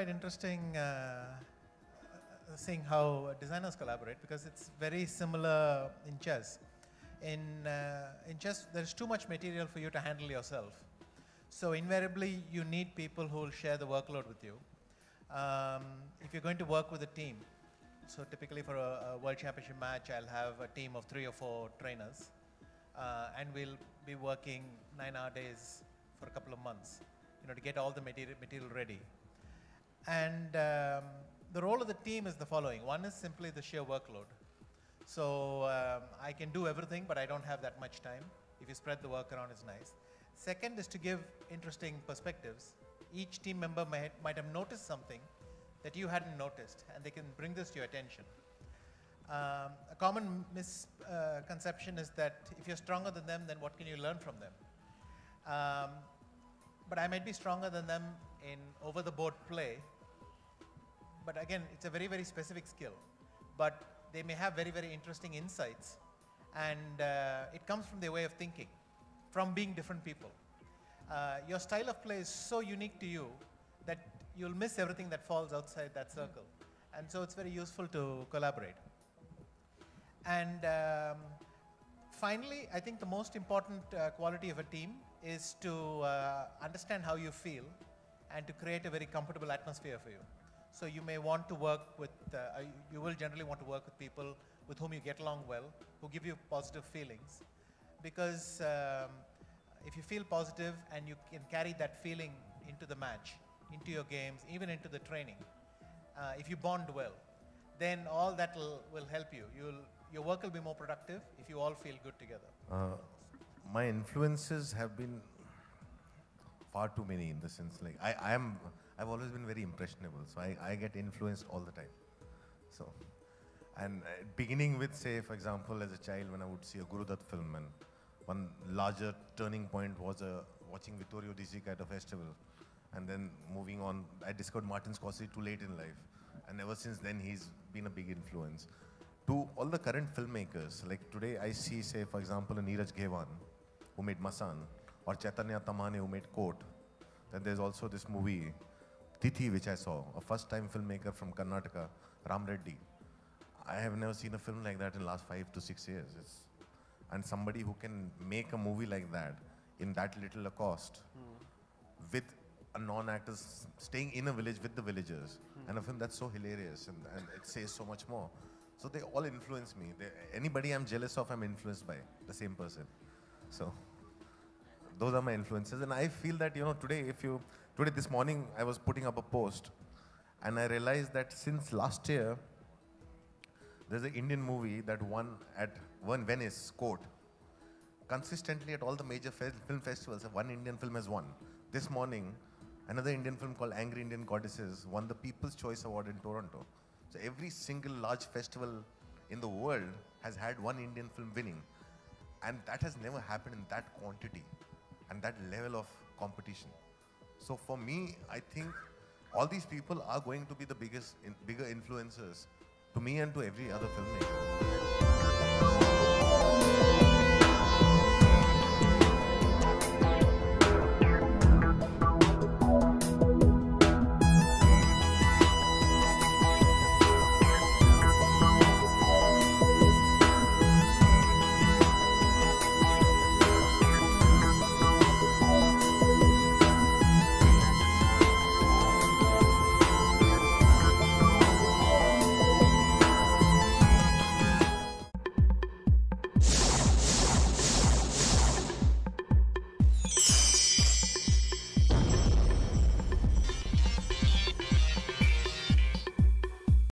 quite interesting seeing how designers collaborate, because it's very similar in chess. In chess, there's too much material for you to handle yourself. So invariably, you need people who will share the workload with you. If you're going to work with a team, so typically for a World Championship match, I'll have a team of 3 or 4 trainers, and we'll be working 9-hour days for a couple of months, to get all the material ready. And the role of the team is the following. One is simply the sheer workload. So I can do everything, but I don't have that much time. If you spread the work around, it's nice. Second is to give interesting perspectives. Each team member might have noticed something that you hadn't noticed, and they can bring this to your attention. A common misconception is that if you're stronger than them, then what can you learn from them? But I might be stronger than them in over-the-board play. But again, it's a very, very specific skill. But they may have very, very interesting insights. And it comes from their way of thinking, from being different people. Your style of play is so unique to you that you'll miss everything that falls outside that circle. And so it's very useful to collaborate. And finally, I think the most important quality of a team is to understand how you feel and to create a very comfortable atmosphere for you. So you may want to work with, you will generally want to work with people with whom you get along well, who give you positive feelings. Because if you feel positive and you can carry that feeling into the match, into your games, even into the training, if you bond well, then all that will help you. Your work will be more productive if you all feel good together. My influences have been far too many, in the sense, like I've always been very impressionable, so I get influenced all the time. So, and beginning with, say, for example, as a child, when I would see a Guru Dutt film, and one larger turning point was watching Vittorio De Sica at a festival. And then moving on, I discovered Martin Scorsese too late in life. And ever since then, he's been a big influence. To all the current filmmakers, like today I see, say, for example, a Neeraj Ghewan, who made Masan, or Chaitanya Tamhane, who made Court. Then there's also this movie, Tithi, which I saw, a first-time filmmaker from Karnataka, Ram Reddy. I have never seen a film like that in the last 5 to 6 years. And somebody who can make a movie like that in that little a cost, with a non-actor staying in a village with the villagers, and a film that's so hilarious, and it says so much more. So they all influence me. Anybody I'm jealous of, I'm influenced by the same person. So those are my influences, and I feel that, today, this morning I was putting up a post, and I realized that since last year, there's an Indian movie that won Venice, Court. Consistently at all the major film festivals, one Indian film has won. This morning, another Indian film called Angry Indian Goddesses won the People's Choice Award in Toronto. So every single large festival in the world has had one Indian film winning. And that has never happened in that quantity and that level of competition. So for me, I think all these people are going to be the bigger influencers to me and to every other filmmaker.